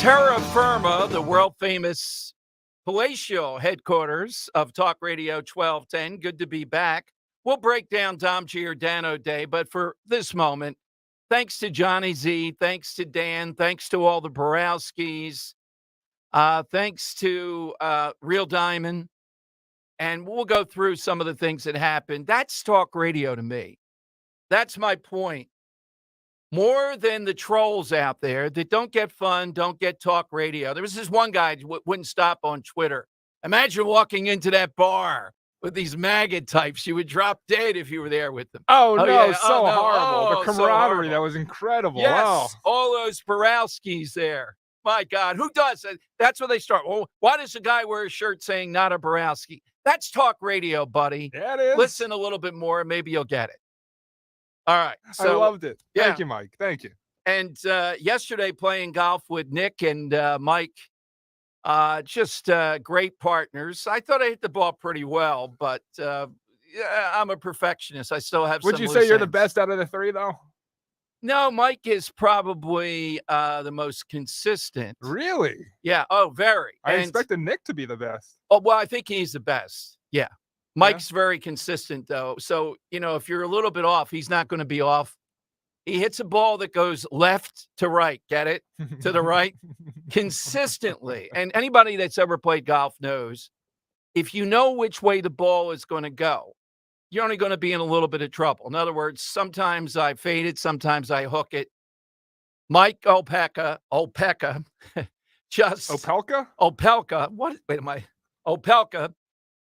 Terra Firma, the world-famous palatial headquarters of Talk Radio 1210. Good to be back. We'll break down Dom Giordano Day, but for this moment, thanks to Johnny Z, thanks to Dan, thanks to all the Borowskis, thanks to Real Diamond, and we'll go through some of the things that happened. That's Talk Radio to me. That's my point. More than the trolls out there that don't get fun, don't get talk radio. There was this one guy who wouldn't stop on Twitter. Imagine walking into that bar with these maggot types. You would drop dead if you were there with them. Oh, no, yeah. so no. horrible. The So camaraderie, horrible. that was incredible. Yes, Wow. all those Borowskis there. My God, who does it? That's where they start. Well, why does a guy wear a shirt saying not a Borowski? That's talk radio, buddy. Yeah, it is. Listen a little bit more, and maybe you'll get it. All right. So, I loved it. yeah. Thank you, Mike. Thank you. And yesterday playing golf with Nick and Mike, just great partners. I thought I hit the ball pretty well, but I'm a perfectionist. I still have Would some you say loose you're the ends. best out of the three, though? No, Mike is probably the most consistent. Really? Yeah. Oh, very. I And- expected Nick to be the best. Oh, well, I think he's the best. Yeah. Mike's very consistent, though. So, if you're a little bit off, he's not going to be off. He hits a ball that goes left to right. Get it? To the right consistently. And anybody that's ever played golf knows if you know which way the ball is going to go, you're only going to be in a little bit of trouble. In other words, sometimes I fade it, sometimes I hook it. Mike Opelka, just Opelka? Opelka. What? Wait, Opelka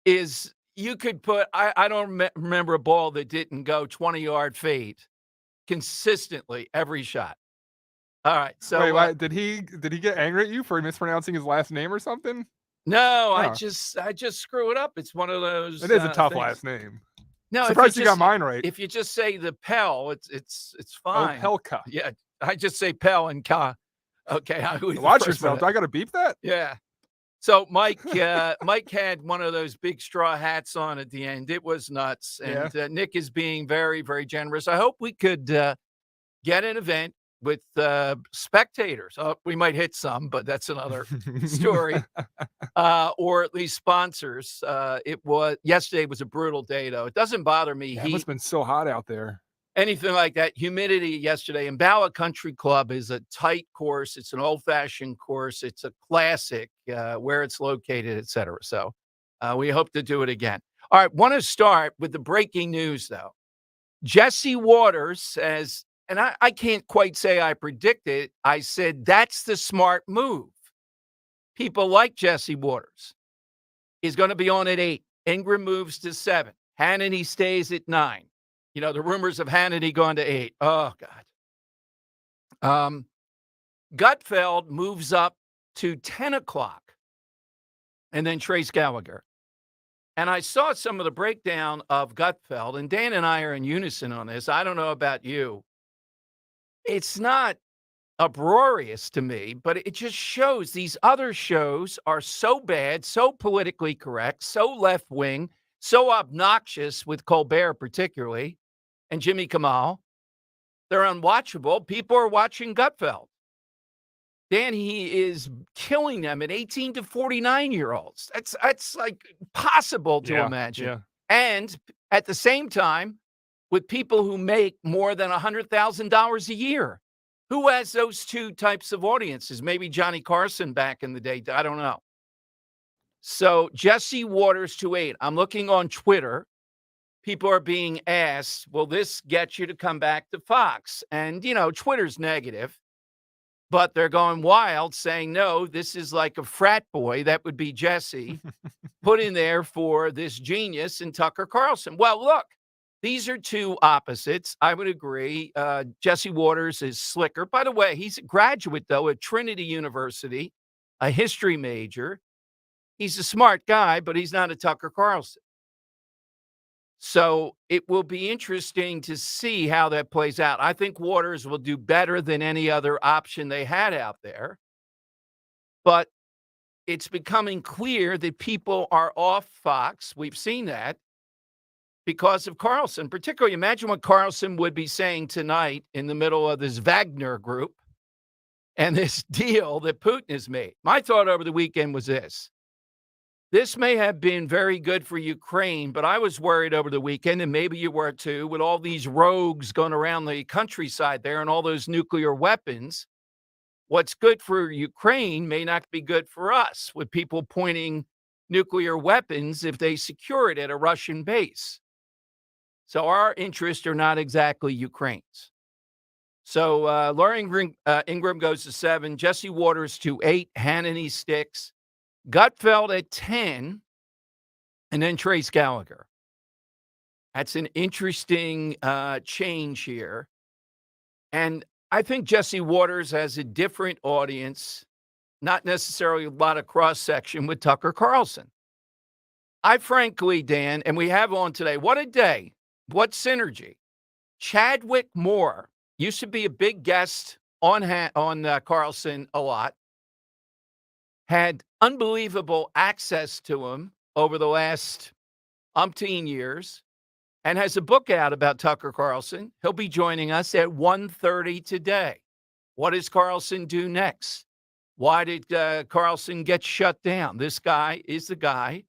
is. You could put, I don't remember a ball that didn't go 20-yard fade consistently every shot. All right. So Wait, did he get angry at you for mispronouncing his last name or something? no, Oh. I just screw it up. It's one of those. It is a tough things. last name. No, Surprised you got mine right. If you just say the Pell, it's fine. Opelka. Yeah, I just say Pell and Ka. Okay. Watch yourself. Do I got to beep that? Yeah. So Mike had one of those big straw hats on at the end. It was nuts. And Nick is being very, very generous. I hope we could get an event with spectators. Oh, we might hit some, but that's another story. Or at least sponsors. Yesterday was a brutal day, though. It doesn't bother me. It must have been so hot out there. Anything like that. Humidity yesterday. And Bala Country Club is a tight course. It's an old-fashioned course. It's a classic where it's located, et cetera. So we hope to do it again. All right, want to start with the breaking news, though. Jesse Waters says, and I can't quite say I predicted, I said that's the smart move. People like Jesse Waters. He's going to be on at 8. Ingram moves to 7. Hannity stays at 9. The rumors of Hannity going to 8. Oh, God. Gutfeld moves up to 10 o'clock. And then Trace Gallagher. And I saw some of the breakdown of Gutfeld, and Dan and I are in unison on this. I don't know about you. It's not uproarious to me, but it just shows these other shows are so bad, so politically correct, so left-wing, so obnoxious with Colbert particularly, and Jimmy Kimmel. They're unwatchable. People are watching Gutfeld. Dan, he is killing them at 18 to 49-year-olds. That's like possible to imagine. Yeah. And at the same time, with people who make more than $100,000 a year. Who has those two types of audiences? Maybe Johnny Carson back in the day. I don't know. So Jesse Waters to 8. I'm looking on Twitter. People are being asked, will this get you to come back to Fox? And, Twitter's negative, but they're going wild saying, no, this is like a frat boy. That would be Jesse put in there for this genius and Tucker Carlson. Well, look, these are two opposites. I would agree. Jesse Waters is slicker. By the way, he's a graduate, though, at Trinity University, a history major. He's a smart guy, but he's not a Tucker Carlson. So it will be interesting to see how that plays out. I think Waters will do better than any other option they had out there. But it's becoming clear that people are off Fox. We've seen that because of Carlson. Particularly, imagine what Carlson would be saying tonight in the middle of this Wagner group and this deal that Putin has made. My thought over the weekend was this. This may have been very good for Ukraine, but I was worried over the weekend, and maybe you were too, with all these rogues going around the countryside there and all those nuclear weapons. What's good for Ukraine may not be good for us, with people pointing nuclear weapons if they secure it at a Russian base. So our interests are not exactly Ukraine's. So Laura Ingram goes to 7, Jesse Waters to 8, Hannity sticks, Gutfeld at 10, and then Trace Gallagher. That's an interesting change here. And I think Jesse Waters has a different audience, not necessarily a lot of cross-section with Tucker Carlson. I frankly, Dan, and we have on today, what a day, what synergy. Chadwick Moore used to be a big guest on Carlson a lot, had unbelievable access to him over the last umpteen years, and has a book out about Tucker Carlson. He'll be joining us at 1:30 today. What does Carlson do next? Why did Carlson get shut down? This guy is the guy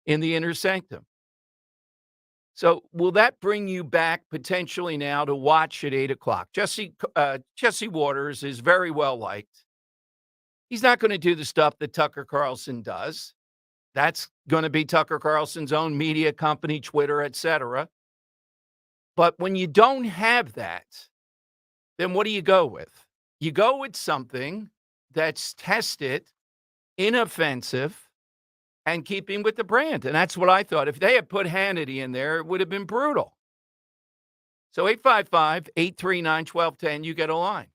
in the inner sanctum. So will that bring you back potentially now to watch at 8 o'clock? Jesse Waters is very well liked. He's not going to do the stuff that Tucker Carlson does. That's going to be Tucker Carlson's own media company, Twitter, etc. But when you don't have that, then what do you go with? You go with something that's tested, inoffensive, and keeping with the brand. And that's what I thought. If they had put Hannity in there, it would have been brutal. So 855-839-1210, you get a line.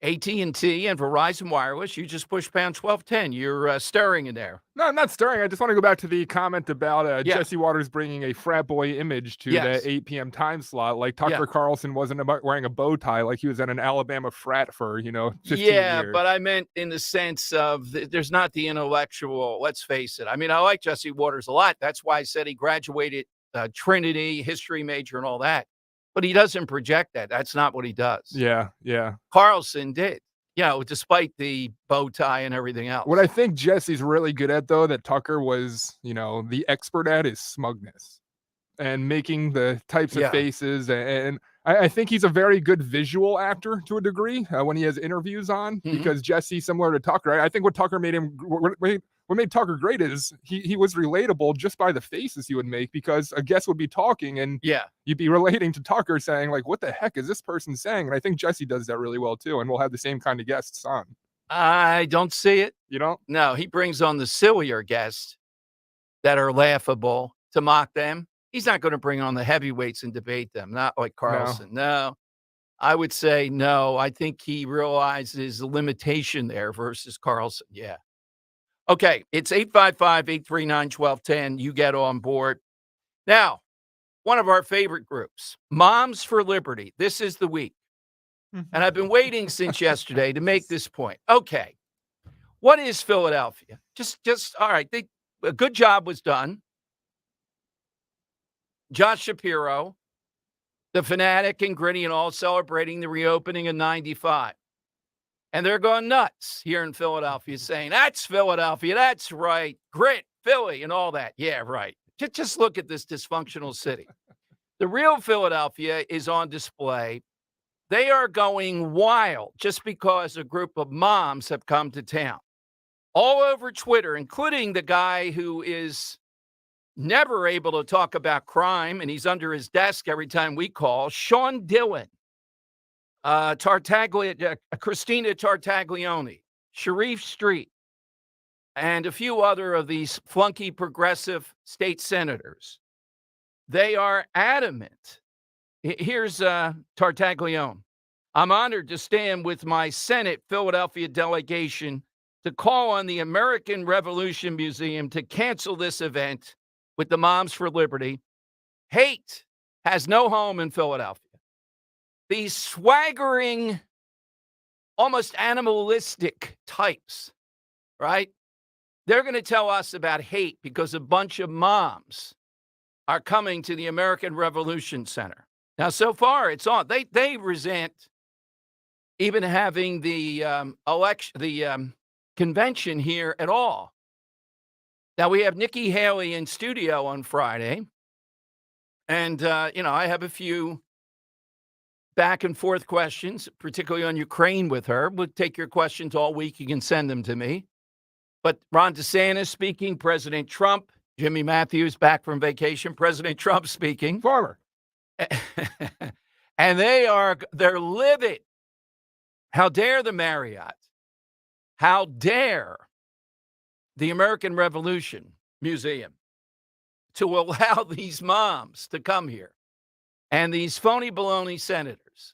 AT&T and Verizon Wireless, you just push pound 1210. You're stirring in there. No, I'm not stirring. I just want to go back to the comment about Yeah. Jesse Waters bringing a frat boy image to Yes. the 8 p.m. time slot. Like Tucker Carlson wasn't about wearing a bow tie like he was at an Alabama frat for, 15 years. But I meant in the sense of there's not the intellectual, let's face it. I mean, I like Jesse Waters a lot. That's why I said he graduated Trinity, history major and all that. But he doesn't project that. That's not what he does. Yeah. Carlson did, despite the bow tie and everything else. What I think Jesse's really good at, though, that Tucker was, the expert at is smugness and making the types of faces. And I think he's a very good visual actor to a degree when he has interviews on, because Jesse, similar to Tucker, I think what Tucker made him, what made Tucker great is he was relatable just by the faces he would make, because a guest would be talking and you'd be relating to Tucker saying, like, what the heck is this person saying? And I think Jesse does that really well too. And we'll have the same kind of guests on. I don't see it. You don't? No, he brings on the sillier guests that are laughable to mock them. He's not going to bring on the heavyweights and debate them, not like Carlson. No. I would say no. I think he realizes the limitation there versus Carlson. Yeah. Okay, it's 855-839-1210. You get on board. Now, one of our favorite groups, Moms for Liberty. This is the week. And I've been waiting since yesterday to make this point. Okay, what is Philadelphia? Just all right, a good job was done. Josh Shapiro, the Fanatic and Gritty and all celebrating the reopening of 95. And they're going nuts here in Philadelphia saying, that's Philadelphia, that's right, grit, Philly, and all that. Yeah, right. Just look at this dysfunctional city. The real Philadelphia is on display. They are going wild just because a group of moms have come to town. All over Twitter, including the guy who is never able to talk about crime, and he's under his desk every time we call, Sean Dillon. Christina Tartaglione, Sharif Street, and a few other of these flunky progressive state senators. They are adamant. Here's Tartaglione. I'm honored to stand with my Senate Philadelphia delegation to call on the American Revolution Museum to cancel this event with the Moms for Liberty. Hate has no home in Philadelphia. These swaggering, almost animalistic types, right? They're going to tell us about hate because a bunch of moms are coming to the American Revolution Center. Now, so far, it's on. They resent even having the convention here at all. Now we have Nikki Haley in studio on Friday, and I have a few back and forth questions, particularly on Ukraine with her. We'll take your questions all week. You can send them to me. But Ron DeSantis speaking, President Trump, Jimmy Matthews back from vacation, President Trump speaking. Farmer. And they're livid. How dare the Marriott? How dare the American Revolution Museum to allow these moms to come here? And these phony baloney senators,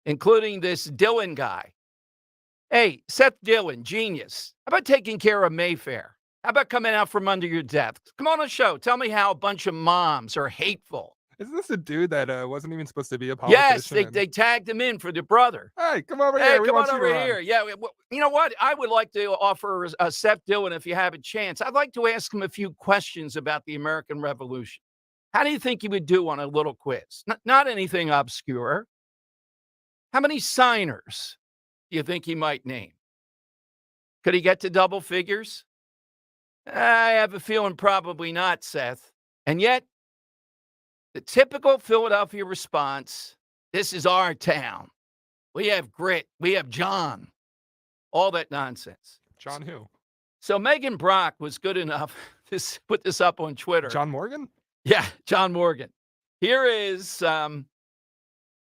including this Dillon guy. Hey, Seth Dillon, genius. How about taking care of Mayfair? How about coming out from under your desk? Come on the show. Tell me how a bunch of moms are hateful. Isn't this a dude that wasn't even supposed to be a politician? Yes, they tagged him in for the brother. Hey, come over here. Come on over here. Yeah, you know what? I would like to offer Seth Dillon, if you have a chance, I'd like to ask him a few questions about the American Revolution. How do you think he would do on a little quiz? Not anything obscure. How many signers do you think he might name? Could he get to double figures? I have a feeling probably not, Seth. And yet, the typical Philadelphia response, this is our town. We have grit. We have John. All that nonsense. John who? So Megan Brock was good enough to put this up on Twitter. John Morgan? Yeah, John Morgan. Here is,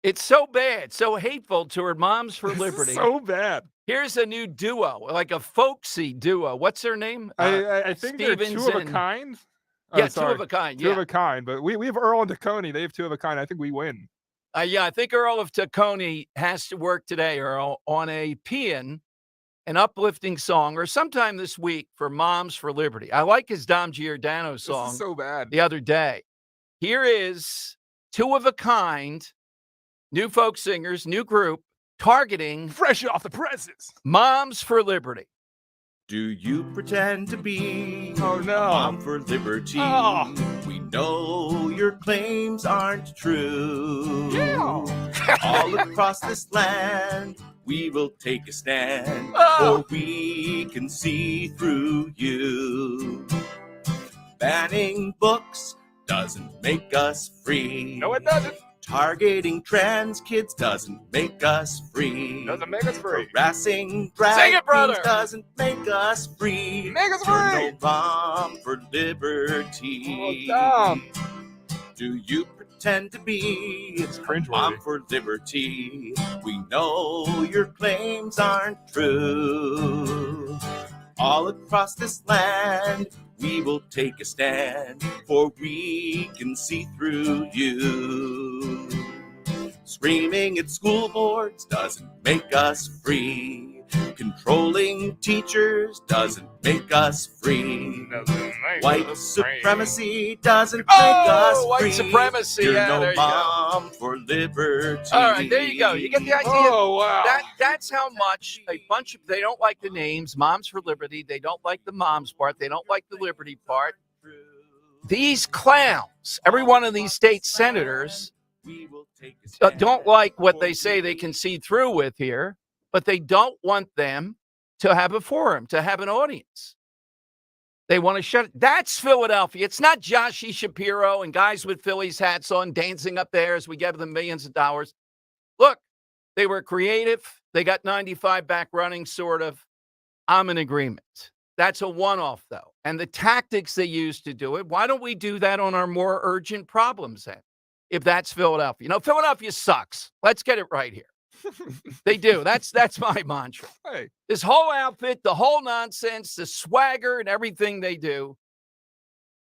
it's so bad, so hateful to her Moms for Liberty. So bad. Here's a new duo, like a folksy duo. What's their name? I think they're two of a kind. Oh, yeah, sorry. two of a kind. Two of a kind. But we have Earl and Tacony. They have two of a kind. I think we win. Yeah, I think Earl of Tacony has to work today, Earl, on a paean, an uplifting song, or sometime this week for Moms for Liberty. I like his Dom Giordano song. This is so bad. The other day. Here is two of a kind, new folk singers, new group, targeting fresh off the presses. Moms for Liberty. Do you pretend to be a mom for liberty? Oh. We know your claims aren't true. Yeah. All across this land, we will take a stand, Oh. for we can see through you. Banning books doesn't make us free. No, it doesn't. Targeting trans kids doesn't make us free. Doesn't make us free. Harassing drag Sing it, brother. queens doesn't make us free. Make us You're free. no mom for liberty. Oh, Dom. Do you pretend to be It's cringeworthy. mom for liberty? We know your claims aren't true. All across this land, we will take a stand, for we can see through you. Screaming at school boards doesn't make us free. Controlling teachers doesn't make us free. White supremacy doesn't make us free. White supremacy. You're Yeah, no there you go. mom for liberty. All right, there you go. You get the idea. Oh, wow. That's how much a bunch of, they don't like the names, Moms for Liberty. They don't like the moms part. They don't like the liberty part. These clowns, every one of these state senators, don't like what they say they can see through with here, but they don't want them to have a forum, to have an audience. They want to shut it. That's Philadelphia. It's not Josh Shapiro and guys with Phillies hats on dancing up there as we give them millions of dollars. Look, they were creative. They got 95 back running, sort of. I'm in agreement. That's a one-off, though. And the tactics they use to do it, why don't we do that on our more urgent problems then? If that's Philadelphia. No, Philadelphia sucks. Let's get it right here. They do. That's my mantra. Hey. This whole outfit, the whole nonsense, the swagger and everything they do,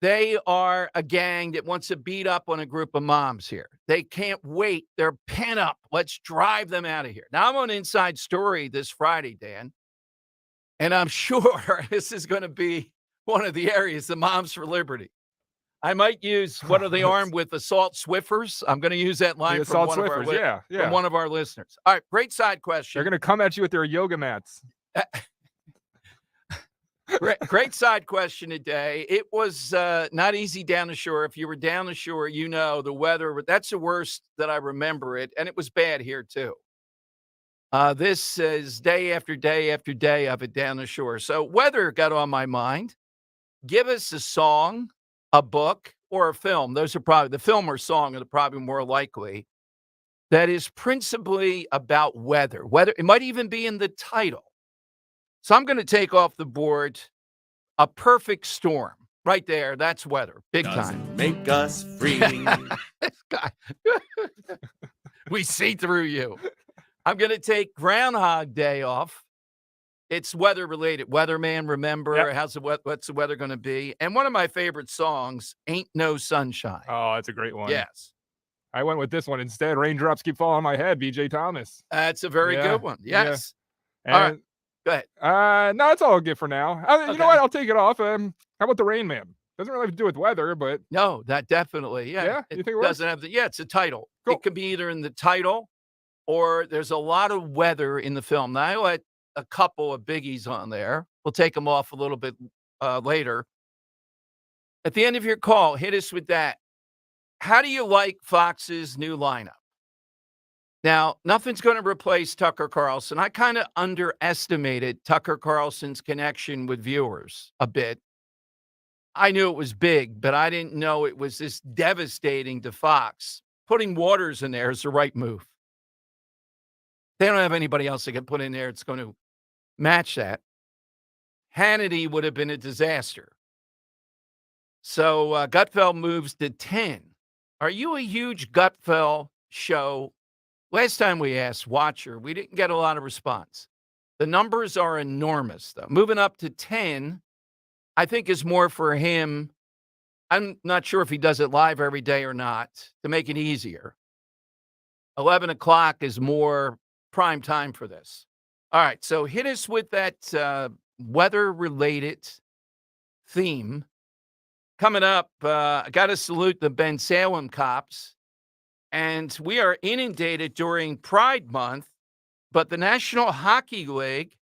they are a gang that wants to beat up on a group of moms here. They can't wait. They're pent up. Let's drive them out of here. Now, I'm on Inside Story this Friday, Dan, and I'm sure this is going to be one of the areas, the Moms for Liberty. I might use, what are they armed with, assault Swiffers? I'm going to use that line from one, from one of our listeners. All right, great side question. They're going to come at you with their yoga mats. Great side question today. It was not easy down the shore. If you were down the shore, you know the weather, but that's the worst that I remember it, and it was bad here too. This is day after day after day of it down the shore. So weather got on my mind. Give us a song, a book, or a film. Those are probably the film or song are probably more likely. That is principally about weather. Weather, it might even be in the title. So I'm going to take off the board A Perfect Storm. Right there, that's weather, big Doesn't time. make us free. This guy. We see through you. I'm going to take Groundhog Day off. It's weather related. Weatherman, remember, Yep. what's the weather going to be? And one of my favorite songs, Ain't No Sunshine. Oh, that's a great one. Yes. I went with this one instead. Raindrops Keep Falling on My Head, BJ Thomas. That's a very Yeah, good one. yeah. Yes. And, All right. Go ahead. No, that's all I'll get for now. You Okay. know what? I'll take it off. How about the Rain Man? Doesn't really have to do with weather, but No, that definitely. Yeah. Yeah? It You think it works? doesn't have the, yeah, it's a title. Cool. It could be either in the title or there's a lot of weather in the film. Now, I let a couple of biggies on there. We'll take them off a little bit later. At the end of your call, hit us with that. How do you like Fox's new lineup? Now, nothing's going to replace Tucker Carlson. I kind of underestimated Tucker Carlson's connection with viewers a bit. I knew it was big, but I didn't know it was this devastating to Fox. Putting Waters in there is the right move. They don't have anybody else they can put in there that's going to match that. Hannity would have been a disaster. So Gutfeld moves to 10. Are you a huge Gutfeld show? Last time we asked Watcher, we didn't get a lot of response. The numbers are enormous, though. Moving up to 10, I think is more for him. I'm not sure if he does it live every day or not to make it easier. 11 o'clock is more prime time for this. All right, so hit us with that weather-related theme. Coming up, I got to salute the Ben Salem cops. And we are inundated during Pride Month, but the National Hockey League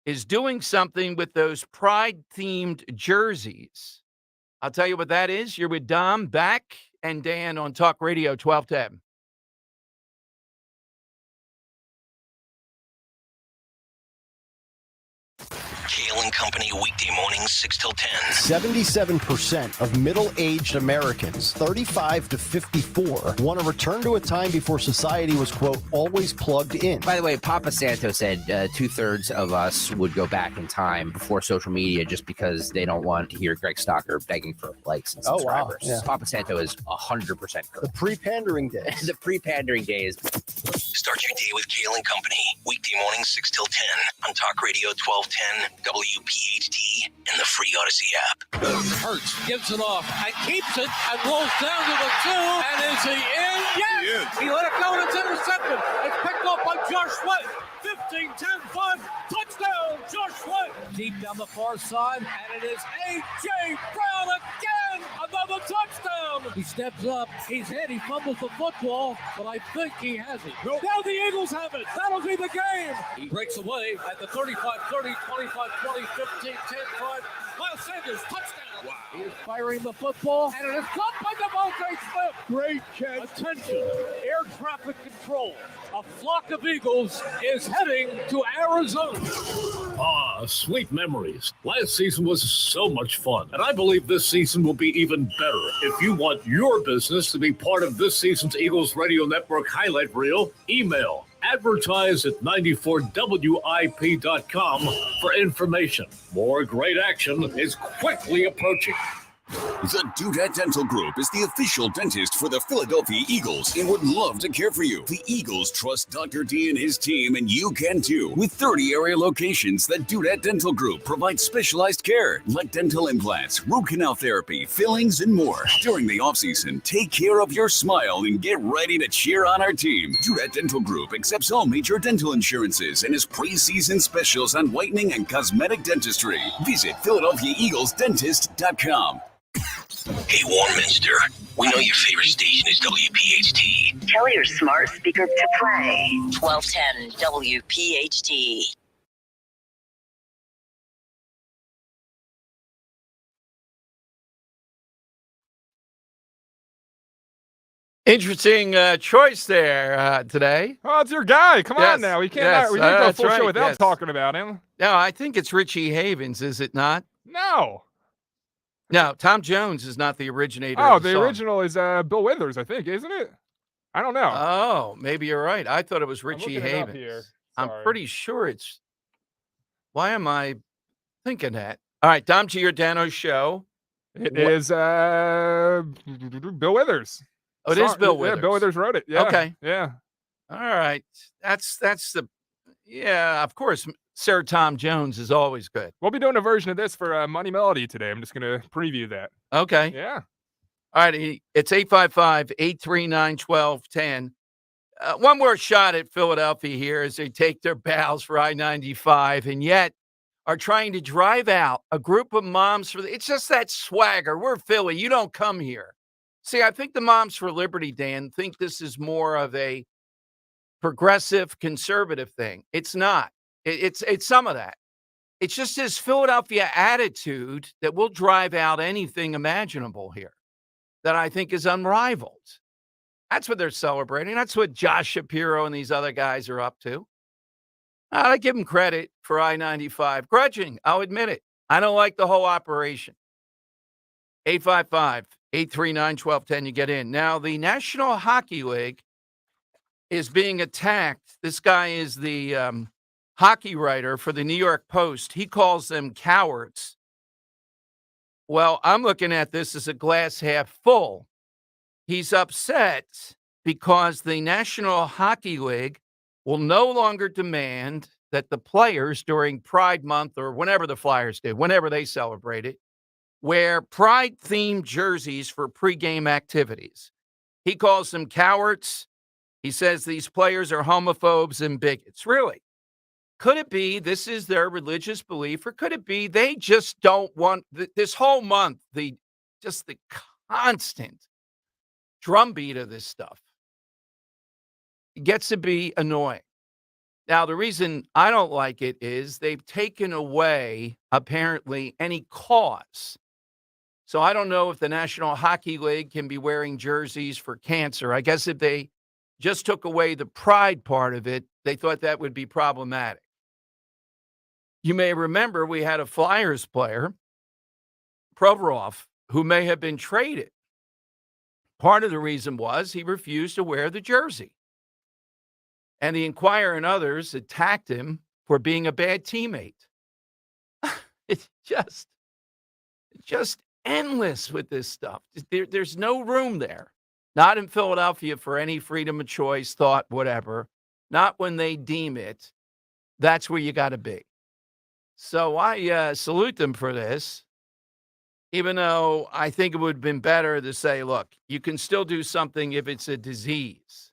is doing something with those Pride-themed jerseys. I'll tell you what that is. You're with Dom, Back, and Dan on Talk Radio 1210. Kale and Company weekday mornings 6 till 10. 77% of middle-aged Americans, 35 to 54, want to return to a time before society was, quote, always plugged in. By the way, Papa Santo said 2/3 of us would go back in time before social media just because they don't want to hear Greg Stocker begging for likes and subscribers. Yeah. Papa Santo is 100% The correct. pre-pandering days. The pre-pandering days. Start your day with Kale and Company weekday mornings 6 till 10 on Talk Radio 1210, WPHT, and the free Odyssey app. Hurts, gives it off, and keeps it, and rolls down to the 2, and is he in? Yes! He let it go, and it's intercepted. It's picked up by Josh Sweat. 15, 10, 5, touchdown, Josh Sweat. Deep down the far side, and it is A.J. Brown again, another touchdown. He steps up, he's hit, he fumbles the football, but I think he has it. Now the Eagles have it. That'll be the game. He breaks away at the 35, 30, 25, 20, 15, 10, 5. Miles Sanders, touchdown. Wow. He is firing the football, and it is caught by DeVonta Smith. Great catch. Attention, air traffic control. A flock of eagles is heading to Arizona. Ah, sweet memories. Last season was so much fun, and I believe this season will be even better. If you want your business to be part of this season's Eagles Radio Network highlight reel, email advertise at 94wip.com for information. More great action is quickly approaching. The Dudette Dental Group is the official dentist for the Philadelphia Eagles and would love to care for you. The Eagles trust Dr. D and his team, and you can too. With 30 area locations, the Dudette Dental Group provides specialized care like dental implants, root canal therapy, fillings, and more. During the offseason, take care of your smile and get ready to cheer on our team. Dudette Dental Group accepts all major dental insurances and has preseason specials on whitening and cosmetic dentistry. Visit PhiladelphiaEaglesDentist.com. Hey, Warminster, we know your favorite station is WPHT. Tell your smart speaker to play 1210 WPHT. Interesting choice there today. Oh, it's your guy. Come Yes, on now. We can't yes, we can't go that's full right, show without yes. talking about him. No, I think it's Richie Havens, is it not? No. No, Tom Jones is not the originator Oh, of the the song. original is Bill Withers, I think, isn't it? I don't know. Oh, maybe you're right. I thought it was Richie looking it up here. Havens. I'm Sorry. pretty sure it's. Why am I thinking that? All right, Dom Giordano's show. It is Bill Withers. Oh, it is Bill Yeah, Bill Withers. Withers wrote it. Yeah. Okay. Yeah. All right. That's the. Yeah, of course. Sir Tom Jones is always good. We'll be doing a version of this for Money Melody today. I'm just going to preview that. Okay. Yeah. All right. It's 855-839-1210. One more shot at Philadelphia here as they take their bows for I-95 and yet are trying to drive out a group of moms it's just that swagger. We're Philly. You don't come here. See, I think the Moms for Liberty, Dan, think this is more of a progressive conservative thing. It's not. It's some of that. It's just this Philadelphia attitude that will drive out anything imaginable here that I think is unrivaled. That's what they're celebrating. That's what Josh Shapiro and these other guys are up to. I give them credit for I-95. Grudging, I'll admit it. I don't like the whole operation. 855-839-1210, you get in. Now, the National Hockey League is being attacked. This guy is the hockey writer for the New York Post. He calls them cowards. Well, I'm looking at this as a glass half full. He's upset because the National Hockey League will no longer demand that the players during Pride Month or whenever the Flyers did, whenever they celebrate it, wear Pride-themed jerseys for pregame activities. He calls them cowards. He says these players are homophobes and bigots. Really? Could it be this is their religious belief, or could it be they just don't want this whole month, the constant drumbeat of this stuff? It gets to be annoying. Now, the reason I don't like it is they've taken away, apparently, any cause. So I don't know if the National Hockey League can be wearing jerseys for cancer. I guess if they just took away the pride part of it, they thought that would be problematic. You may remember we had a Flyers player, Provorov, who may have been traded. Part of the reason was he refused to wear the jersey. And the Inquirer and others attacked him for being a bad teammate. It's just endless with this stuff. There's no room there. Not in Philadelphia for any freedom of choice, thought, whatever. Not when they deem it. That's where you got to be. So I salute them for this, even though I think it would have been better to say, look, you can still do something if it's a disease.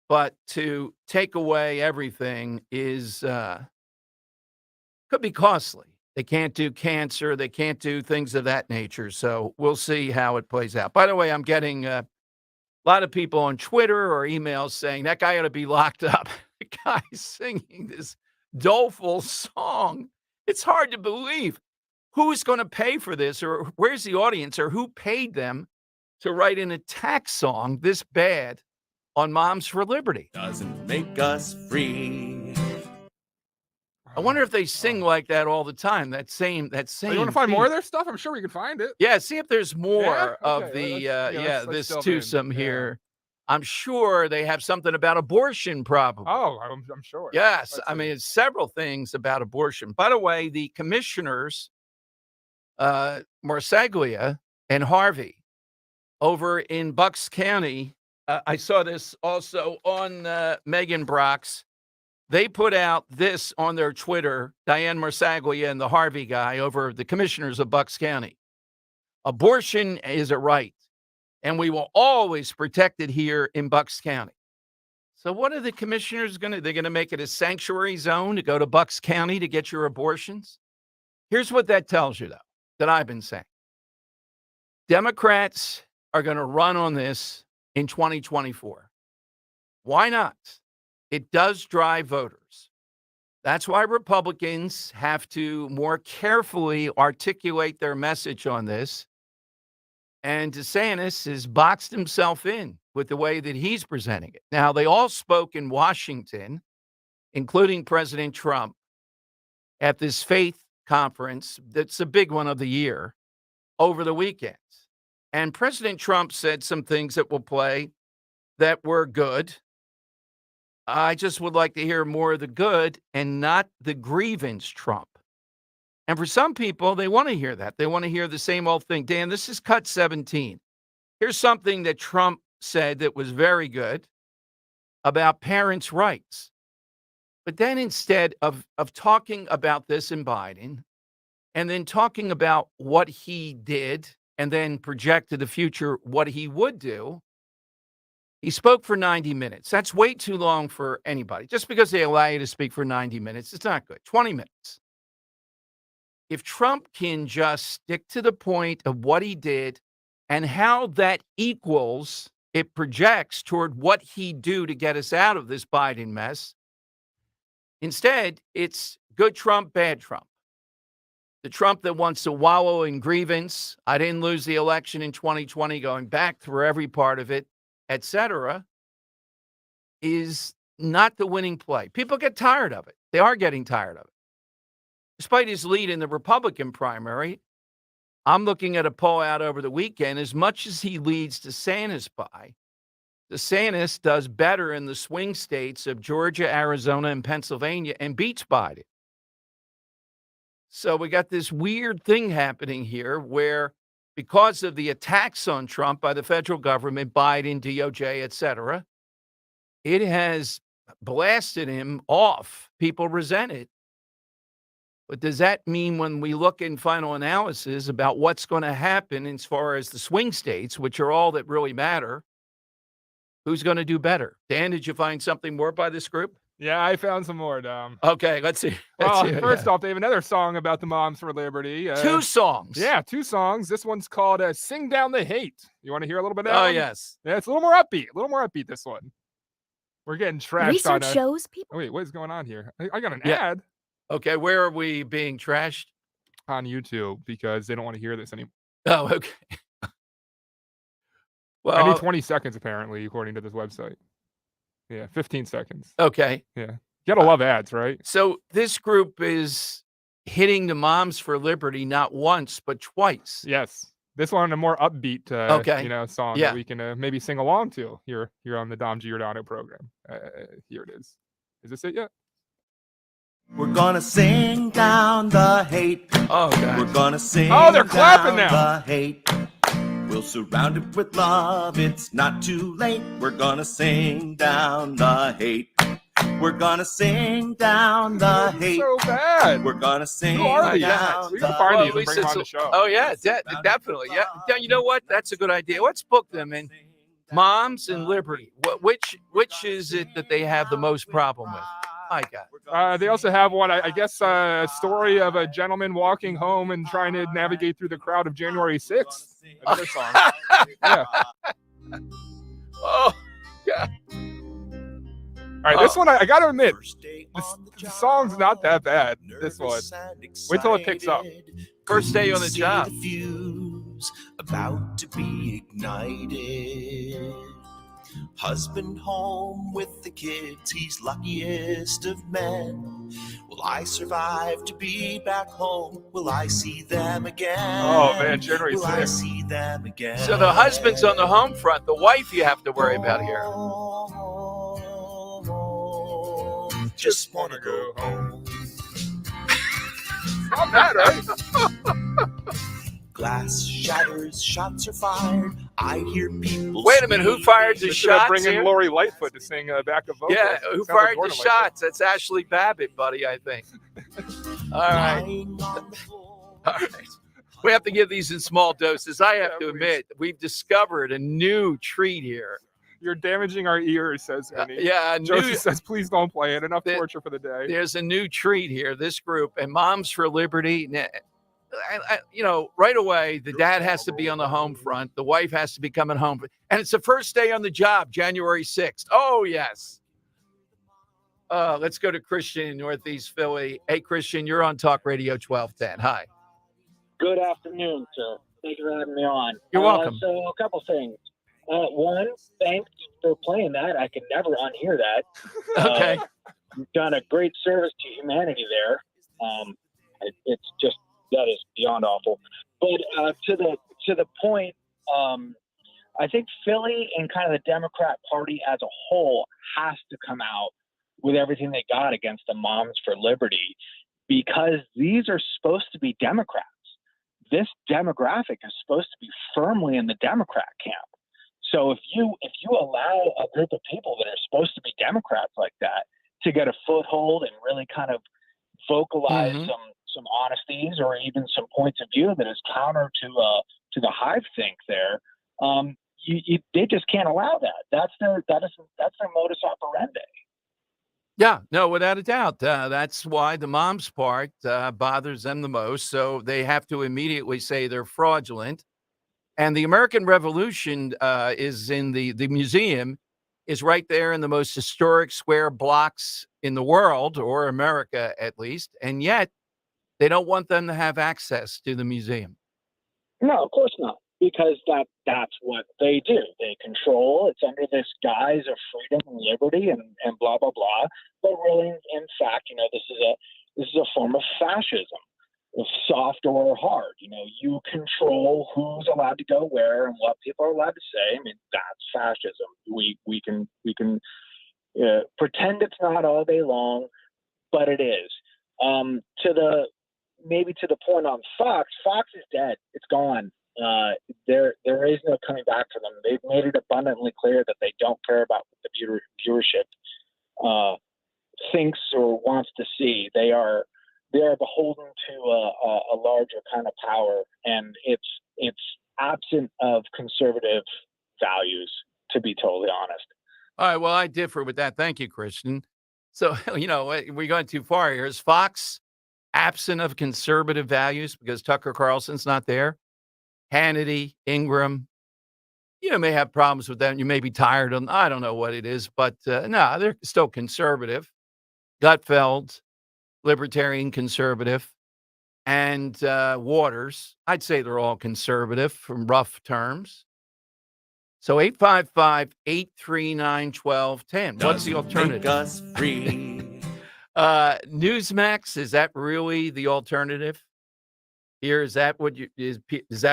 But to take away everything is could be costly. They can't do cancer. They can't do things of that nature. So we'll see how it plays out. By the way, I'm getting a lot of people on Twitter or emails saying that guy ought to be locked up. The guy's singing this doleful song. It's hard to believe. Who's going to pay for this, or where's the audience, or who paid them to write an attack song this bad on Moms for Liberty? Doesn't make us free. I wonder if they sing like that all the time. That same. You want to find theme. more of their stuff? I'm sure we can find it. Yeah, see if there's more of Okay, the let's this delve in. twosome Yeah. here. I'm sure they have something about abortion, probably. Oh, I'm sure. Yes, Let's I see. mean, it's several things about abortion. By the way, the commissioners, Marsaglia and Harvey, over in Bucks County, I saw this also on Megan Brock's. They put out this on their Twitter, Diane Marsaglia and the Harvey guy over the commissioners of Bucks County. Abortion is a right, and we will always protect it here in Bucks County. So what are the commissioners going to, they're going to make it a sanctuary zone to go to Bucks County to get your abortions? Here's what that tells you, though, that I've been saying. Democrats are going to run on this in 2024. Why not? It does drive voters. That's why Republicans have to more carefully articulate their message on this And DeSantis has boxed himself in with the way that he's presenting it. Now, they all spoke in Washington, including President Trump, at this faith conference that's a big one of the year over the weekends. And President Trump said some things that will play that were good. I just would like to hear more of the good and not the grievance Trump. And for some people, they want to hear that. They want to hear the same old thing. Dan, this is cut 17. Here's something that Trump said that was very good about parents' rights. But then instead of talking about this in Biden and then talking about what he did and then project to the future what he would do, he spoke for 90 minutes. That's way too long for anybody. Just because they allow you to speak for 90 minutes, it's not good. 20 minutes. If Trump can just stick to the point of what he did and how that equals, it projects toward what he'd do to get us out of this Biden mess. Instead, it's good Trump, bad Trump. The Trump that wants to wallow in grievance, I didn't lose the election in 2020, going back through every part of it, etc., is not the winning play. People get tired of it. They are getting tired of it. Despite his lead in the Republican primary, I'm looking at a poll out over the weekend. As much as he leads DeSantis by, DeSantis does better in the swing states of Georgia, Arizona, and Pennsylvania and beats Biden. So we got this weird thing happening here where because of the attacks on Trump by the federal government, Biden, DOJ, etc., it has blasted him off. People resent it. But does that mean when we look in final analysis about what's going to happen as far as the swing states, which are all that really matter, who's going to do better? Dan, did you find something more by this group? Yeah, I found some more, Dom. Okay, let's see. First off, they have another song about the Moms for Liberty. 2 songs. Yeah, 2 songs. This one's called Sing Down the Hate. You want to hear a little bit of that? Oh, one? Yes. Yeah, it's a little more upbeat, this one. We're getting trashed Research on shows people. Oh, wait, what is going on here? I got an ad. Okay, where are we being trashed? On YouTube, because they don't want to hear this anymore. Oh, okay. Well, I need 20 seconds, apparently, according to this website. Yeah, 15 seconds. Okay. Yeah. You gotta love ads, right? So this group is hitting the Moms for Liberty not once, but twice. Yes. This one, a more upbeat, song Yeah. that we can maybe sing along to here on the Dom Giordano program. Here it is. Is this it yet? We're gonna sing down the hate. Oh, God. We're gonna sing they're clapping down now. the hate. We'll surround it with love. It's not too late. We're gonna sing down the hate. We're gonna sing down the hate. So bad. We're gonna sing Who are these? down We the gotta find these and Lisa, bring them on the show. Oh, yeah, definitely. Yeah. You know what? That's a good idea. Let's book them in Moms and Liberty. Which is it that they have the most problem with? My God. They also have one, I guess, a story of a gentleman walking home and trying to navigate through the crowd of January 6th. Another song. Yeah. Oh, God. All right, this one, I got to admit, the song's not that bad, this one. Wait till it picks up. First day on the job. Fuse about to be ignited. Husband home with the kids, he's luckiest of men. Will I survive to be back home? Will I see them again? Oh, man, January Will I 6th. see them again? So the husband's on the home front. The wife you have to worry about here. Just wanna go home. Not bad, right? Glass shatters, shots are fired. I hear people. Wait a minute, who fired the Should I shots bring in here? Lori Lightfoot to sing backup vocals? Yeah, who Sounds like fired the Gordon Lightfoot. shots? That's Ashley Babbitt, buddy, I think. All right. All right. We have to give these in small doses. I have to admit, we've discovered a new treat here. You're damaging our ears, says Ernie. Yeah, Josie says, please don't play it. Enough torture for the day. There's a new treat here. This group and Moms for Liberty. Right away, the dad has to be on the home front. The wife has to be coming home. And it's the first day on the job, January 6th. Oh, yes. Let's go to Christian in Northeast Philly. Hey, Christian, you're on Talk Radio 1210. Hi. Good afternoon, sir. Thank you for having me on. You're welcome. So a couple things. One, thanks for playing that. I could never unhear that. Okay. You've done a great service to humanity there. It's just, that is beyond awful. But to the point, I think Philly and kind of the Democrat Party as a whole has to come out with everything they got against the Moms for Liberty, because these are supposed to be Democrats. This demographic is supposed to be firmly in the Democrat camp. So if you allow a group of people that are supposed to be Democrats like that to get a foothold and really kind of vocalize some honesties or even some points of view that is counter to the hive think there, they just can't allow that. That's their modus operandi. Yeah, no, without a doubt. That's why the mom's part bothers them the most. So they have to immediately say they're fraudulent. And the American Revolution is in the museum is right there in the most historic square blocks in the world, or America at least. And yet they don't want them to have access to the museum. No, of course not, because that's what they do. They control. It's under this guise of freedom and liberty and blah blah blah. But really, in fact, this is a form of fascism, soft or hard. You control who's allowed to go where and what people are allowed to say. I mean, that's fascism. We can pretend it's not all day long, but it is. To the point on Fox. Fox is dead. It's gone. There is no coming back for them. They've made it abundantly clear that they don't care about what the viewership thinks or wants to see. They are beholden to a larger kind of power, and it's absent of conservative values, to be totally honest. All right. Well, I differ with that. Thank you, Christian. So, we're going too far here. Is Fox absent of conservative values because Tucker Carlson's not there? Hannity, Ingram, may have problems with them. You may be tired of them. I don't know what it is, but no, they're still conservative. Gutfeld, libertarian conservative, and Waters, I'd say they're all conservative from rough terms. So 855-839-1210. What's the alternative? Make us free. Newsmax, is that really the alternative? Here, is that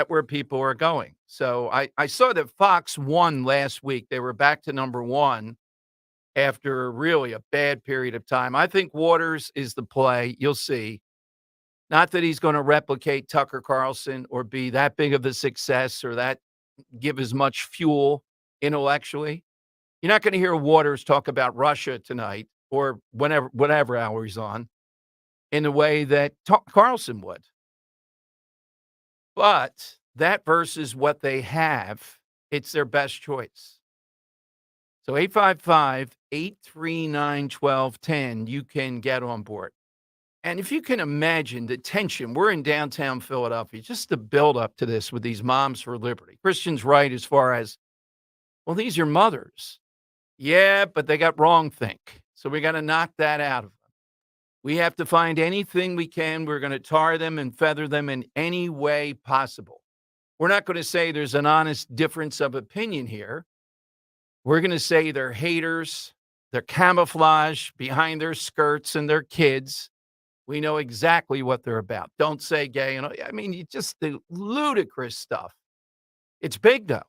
where people are going? So I saw that Fox won last week. They were back to number one after really a bad period of time. I think Waters is the play. You'll see. Not that he's going to replicate Tucker Carlson or be that big of a success or that give as much fuel intellectually. You're not going to hear Waters talk about Russia tonight or whatever hour he's on in the way that Carlson would. But that versus what they have, it's their best choice. So 855-839-1210, you can get on board. And if you can imagine the tension, we're in downtown Philadelphia, just the build up to this with these Moms for Liberty. Christian's right as far as, well, these are mothers. Yeah, but they got wrong think. So we got to knock that out of them. We have to find anything we can. We're going to tar them and feather them in any way possible. We're not going to say there's an honest difference of opinion here. We're going to say they're haters, they're camouflage behind their skirts and their kids. We know exactly what they're about. Don't say gay. Just the ludicrous stuff. It's big, though.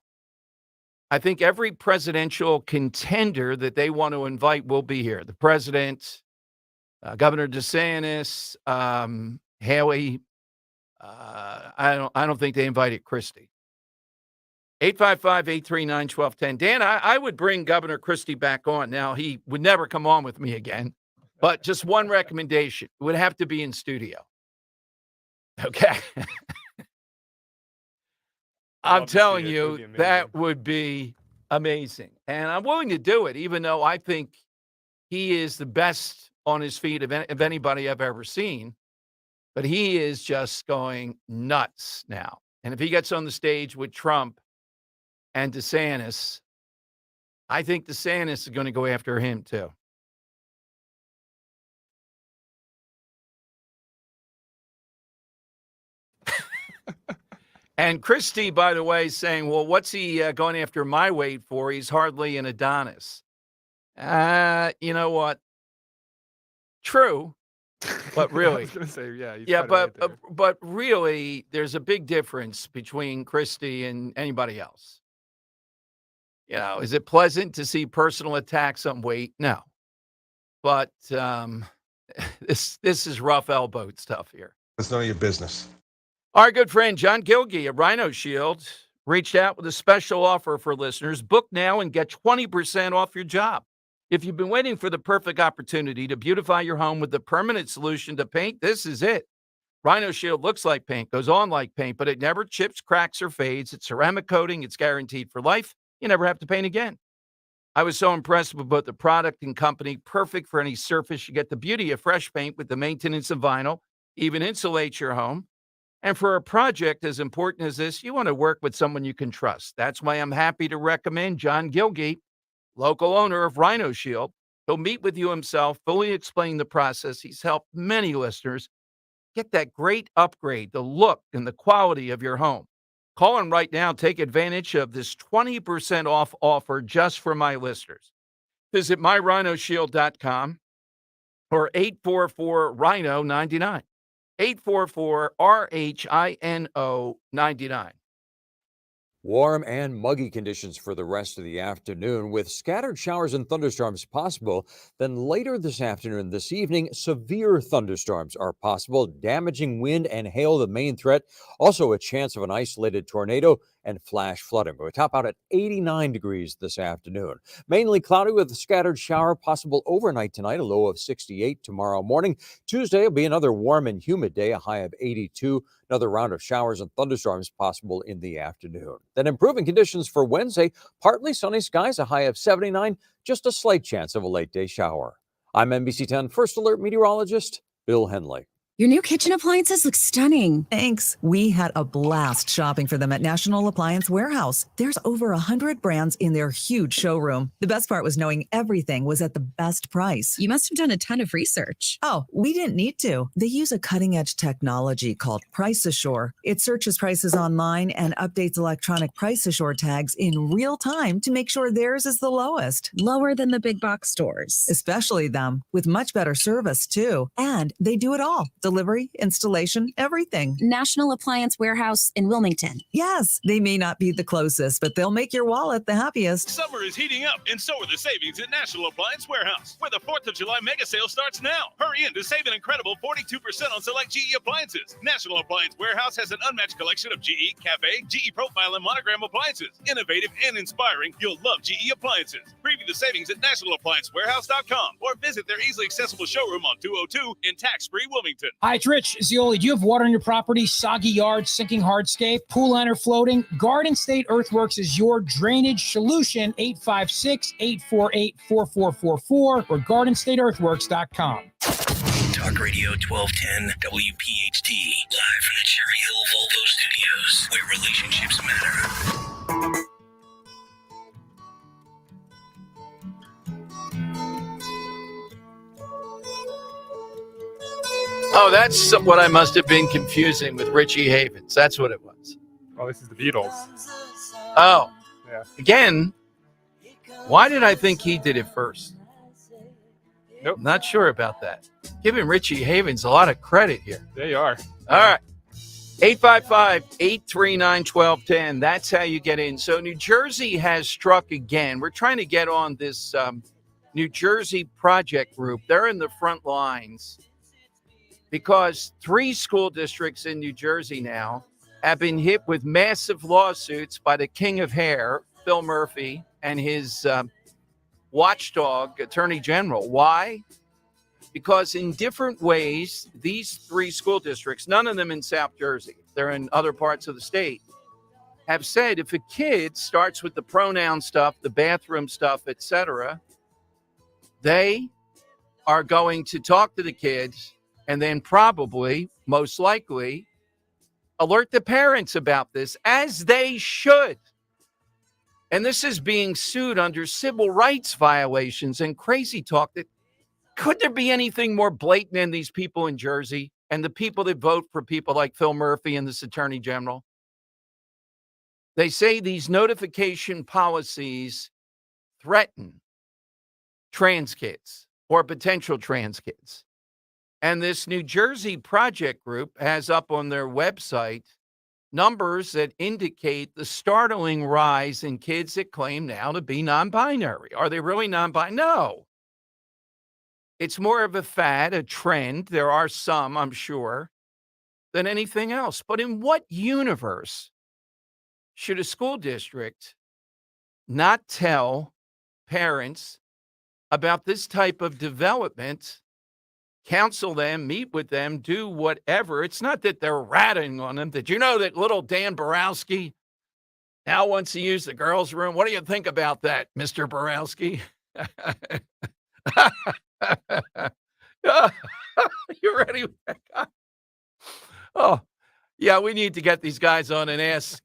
I think every presidential contender that they want to invite will be here. The president, Governor DeSantis, Haley. I don't think they invited Christie. 855-839-1210. Dan, I would bring Governor Christie back on. Now, he would never come on with me again, but just one recommendation. It would have to be in studio. Okay. I'm telling you, that would be amazing. And I'm willing to do it, even though I think he is the best on his feet of anybody I've ever seen. But he is just going nuts now. And if he gets on the stage with Trump and DeSantis, I think DeSantis is going to go after him too. And Christy, by the way, saying, well, what's he going after my weight for? He's hardly an Adonis. You know what? True, but I really. was gonna say, yeah, he's Yeah, kinda right there. but really, there's a big difference between Christy and anybody else. Is it pleasant to see personal attacks on weight? No. But this is rough elbowed stuff here. It's none of your business. Our good friend John Gilgee of Rhino Shield reached out with a special offer for listeners. Book now and get 20% off your job. If you've been waiting for the perfect opportunity to beautify your home with the permanent solution to paint, this is it. Rhino Shield looks like paint, goes on like paint, but it never chips, cracks, or fades. It's ceramic coating. It's guaranteed for life. You never have to paint again. I was so impressed with both the product and company. Perfect for any surface. You get the beauty of fresh paint with the maintenance of vinyl. Even insulates your home. And for a project as important as this, you want to work with someone you can trust. That's why I'm happy to recommend John Gilgee, local owner of Rhino Shield. He'll meet with you himself, fully explain the process. He's helped many listeners get that great upgrade, the look and the quality of your home. Call him right now. Take advantage of this 20% off offer just for my listeners. Visit myrhinoshield.com or 844-RHINO-99. 844-RHINO-99. Warm and muggy conditions for the rest of the afternoon with scattered showers and thunderstorms possible. Then later this afternoon, this evening, severe thunderstorms are possible, damaging wind and hail the main threat. Also a chance of an isolated tornado and flash flooding. We'll top out at 89 degrees this afternoon. Mainly cloudy with a scattered shower possible overnight tonight, a low of 68 tomorrow morning. Tuesday will be another warm and humid day, a high of 82. Another round of showers and thunderstorms possible in the afternoon. Then improving conditions for Wednesday, partly sunny skies, a high of 79, just a slight chance of a late day shower. I'm NBC 10 First Alert meteorologist Bill Henley. Your new kitchen appliances look stunning. Thanks. We had a blast shopping for them at National Appliance Warehouse. There's over 100 brands in their huge showroom. The best part was knowing everything was at the best price. You must have done a ton of research. Oh, we didn't need to. They use a cutting-edge technology called Price Assure. It searches prices online and updates electronic Price Assure tags in real time to make sure theirs is the lowest. Lower than the big box stores. Especially them, with much better service, too. And they do it all. Delivery, installation, everything. National Appliance Warehouse in Wilmington. Yes, they may not be the closest, but they'll make your wallet the happiest. Summer is heating up, and so are the savings at National Appliance Warehouse, where the 4th of July mega sale starts now. Hurry in to save an incredible 42% on select GE appliances. National Appliance Warehouse has an unmatched collection of GE, Cafe, GE Profile, and Monogram appliances. Innovative and inspiring, you'll love GE appliances. Preview the savings at nationalappliancewarehouse.com or visit their easily accessible showroom on 202 in tax-free Wilmington. Hi, it's Rich Zioli. Do you have water in your property, soggy yard, sinking hardscape, pool liner floating? Garden State Earthworks is your drainage solution. 856-848-4444 or gardenstateearthworks.com. Talk Radio 1210 WPHT, live from the Cherry Hill Volvo Studios, where relationships matter. Oh, that's what I must have been confusing with Richie Havens. That's what it was. Oh, this is the Beatles. Oh, yeah. Again, why did I think he did it first? Nope. Not sure about that. Giving Richie Havens a lot of credit here. There you are. All right. 855-839-1210. That's how you get in. So New Jersey has struck again. We're trying to get on this New Jersey project group. They're in the front lines because 3 school districts in New Jersey now have been hit with massive lawsuits by the king of hair, Phil Murphy, and his watchdog attorney general. Why? Because in different ways, these 3 school districts, none of them in South Jersey, they're in other parts of the state, have said if a kid starts with the pronoun stuff, the bathroom stuff, etc., they are going to talk to the kids and then probably, most likely, alert the parents about this, as they should. And this is being sued under civil rights violations and crazy talk. That could there be anything more blatant than these people in Jersey and the people that vote for people like Phil Murphy and this attorney general? They say these notification policies threaten trans kids or potential trans kids. And this New Jersey project group has up on their website numbers that indicate the startling rise in kids that claim now to be non-binary. Are they really non-binary? No. It's more of a fad, a trend. There are some, I'm sure, than anything else. But in what universe should a school district not tell parents about this type of development, counsel them, meet with them, do whatever? It's not that they're ratting on them. Did you know that little Dan Borowski now wants to use the girls' room? What do you think about that, Mr. Borowski? You ready with that guy? Oh, yeah, we need to get these guys on and ask,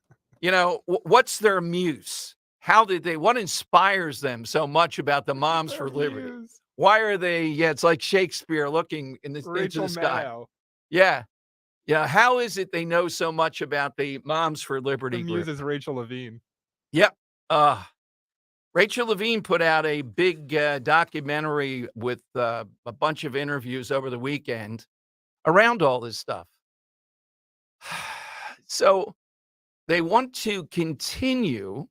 what's their muse? What inspires them so much about the Moms for Liberty? Why are they, it's like Shakespeare looking into the sky. Maddow. Yeah. Yeah. How is it they know so much about the Moms for Liberty The group? muse is Rachel Levine. Yep. Rachel Levine put out a big documentary with a bunch of interviews over the weekend around all this stuff. So they want to continue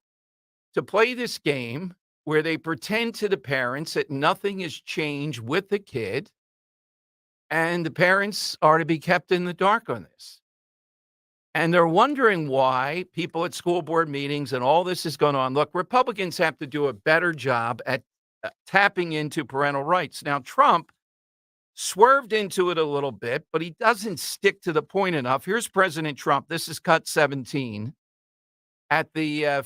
to play this game where they pretend to the parents that nothing has changed with the kid, and the parents are to be kept in the dark on this. And they're wondering why people at school board meetings and all this is going on. Look, Republicans have to do a better job at tapping into parental rights. Now, Trump swerved into it a little bit, but he doesn't stick to the point enough. Here's President Trump. This is cut 17 at the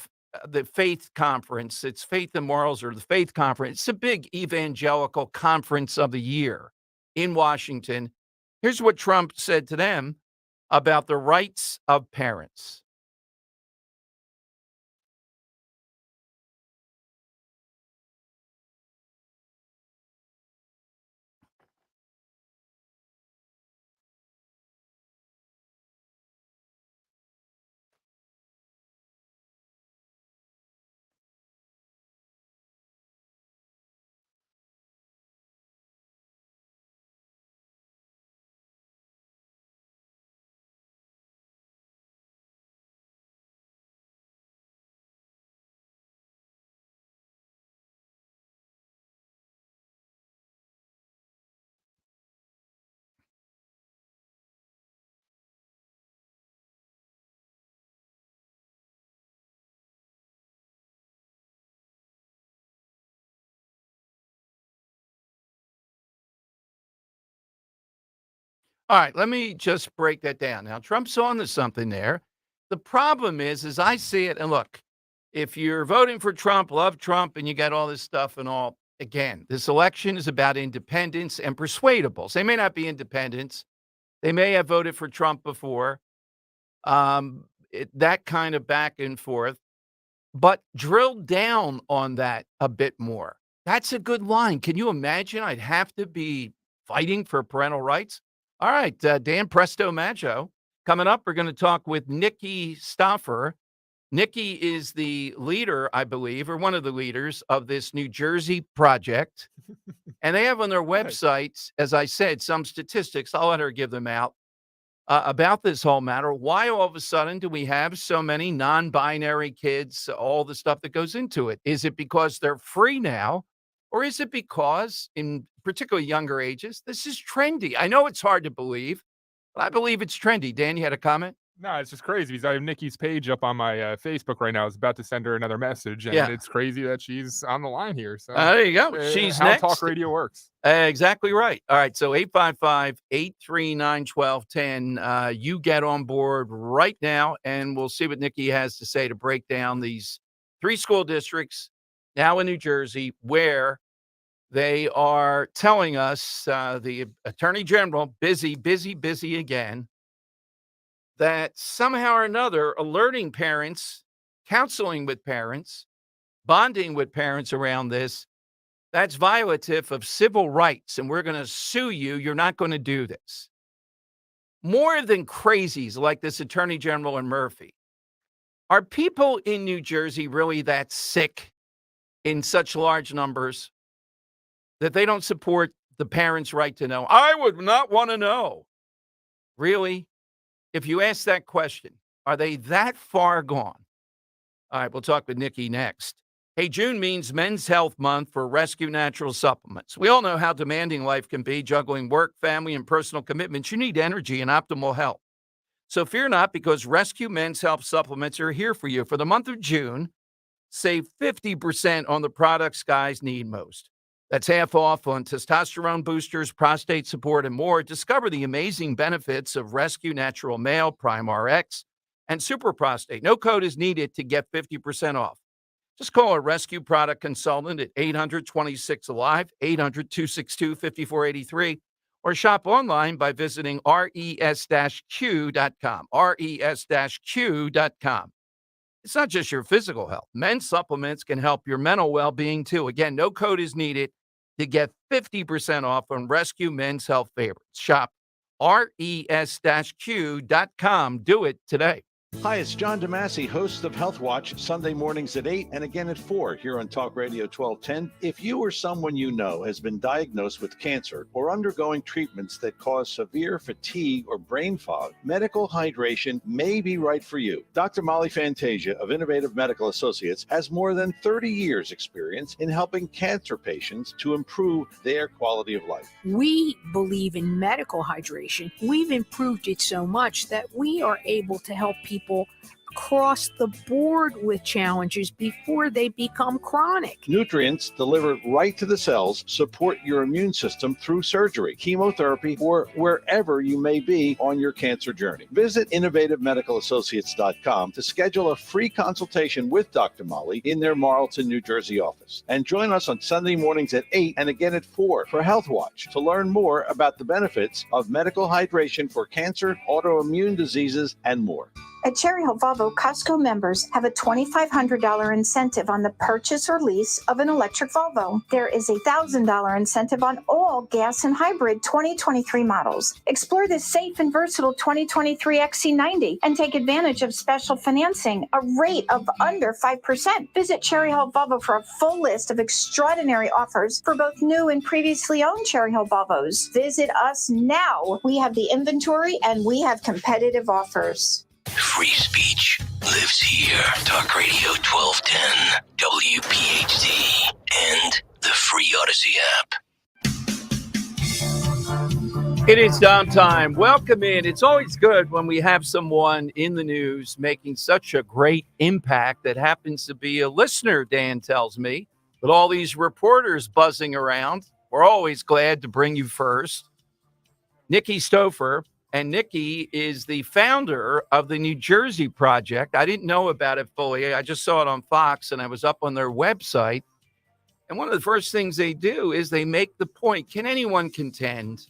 Faith Conference. It's Faith and Morals, or the Faith Conference. It's a big evangelical conference of the year in Washington. Here's what Trump said to them about the rights of parents. All right, let me just break that down. Now, Trump's on to something there. The problem is, as I see it, and look, if you're voting for Trump, love Trump, and you got all this stuff and all, again, this election is about independents and persuadables. They may not be independents. They may have voted for Trump before. That kind of back and forth. But drill down on that a bit more. That's a good line. Can you imagine? I'd have to be fighting for parental rights. All right, Dan Presto Maggio. Coming up, we're going to talk with Nikki Stauffer. Nikki is the leader, I believe, or one of the leaders of this New Jersey project. And they have on their website, as I said, some statistics. I'll let her give them out about this whole matter. Why all of a sudden do we have so many non-binary kids, all the stuff that goes into it? Is it because they're free now? Or is it because, in particularly younger ages, this is trendy? I know it's hard to believe, but I believe it's trendy. Dan, you had a comment? No, it's just crazy because I have Nikki's page up on my Facebook right now. I was about to send her another message, and it's crazy that she's on the line here. So there you go. She's how next. Talk radio works. Exactly right. All right, so 855-839-1210. You get on board right now, and we'll see what Nikki has to say to break down these 3 school districts now in New Jersey where they are telling us, the Attorney General, busy again, that somehow or another alerting parents, counseling with parents, bonding with parents around this, that's violative of civil rights, and we're going to sue you. You're not going to do this. More than crazies like this Attorney General and Murphy Are people in New Jersey really that sick in such large numbers that they don't support the parents' right to know? I would not want to know. Really? If you ask that question, are they that far gone? All right, we'll talk with Nikki next. Hey, June means Men's Health Month for Rescue Natural Supplements. We all know how demanding life can be, juggling work, family, and personal commitments. You need energy and optimal health. So fear not, because Rescue Men's Health Supplements are here for you. For the month of June, save 50% on the products guys need most. That's half off on testosterone boosters, prostate support, and more. Discover the amazing benefits of Rescue Natural Male, Prime RX, and Super Prostate. No code is needed to get 50% off. Just call a Rescue product consultant at 800-26-ALIVE, 800-262-5483, or shop online by visiting res-q.com, res-q.com. It's not just your physical health. Men's supplements can help your mental well-being, too. Again, no code is needed to get 50% off on Rescue Men's Health Favorites. Shop res-q.com. Do it today. Hi, it's John DeMasi, host of Health Watch, Sunday mornings at 8 and again at 4 here on Talk Radio 1210. If you or someone you know has been diagnosed with cancer or undergoing treatments that cause severe fatigue or brain fog, medical hydration may be right for you. Dr. Molly Fantasia of Innovative Medical Associates has more than 30 years experience in helping cancer patients to improve their quality of life. We believe in medical hydration. We've improved it so much that we are able to help people across the board with challenges before they become chronic. Nutrients delivered right to the cells support your immune system through surgery, chemotherapy, or wherever you may be on your cancer journey. Visit innovativemedicalassociates.com to schedule a free consultation with Dr. Molly in their Marlton, New Jersey office. And join us on Sunday mornings at 8 and again at 4 for Health Watch to learn more about the benefits of medical hydration for cancer, autoimmune diseases, and more. At Cherry Hill Volvo, Costco members have a $2,500 incentive on the purchase or lease of an electric Volvo. There is a $1,000 incentive on all gas and hybrid 2023 models. Explore this safe and versatile 2023 XC90 and take advantage of special financing, a rate of under 5%. Visit Cherry Hill Volvo for a full list of extraordinary offers for both new and previously owned Cherry Hill Volvos. Visit us now. We have the inventory and we have competitive offers. Free speech lives here. Talk Radio 1210, WPHT, and the free Odyssey app. It is downtime. Welcome in. It's always good when we have someone in the news making such a great impact that happens to be a listener, Dan tells me. With all these reporters buzzing around, we're always glad to bring you first. Nikki Stouffer. And Nikki is the founder of the New Jersey Project. I didn't know about it fully. I just saw it on Fox, and I was up on their website. And one of the first things they do is they make the point, can anyone contend,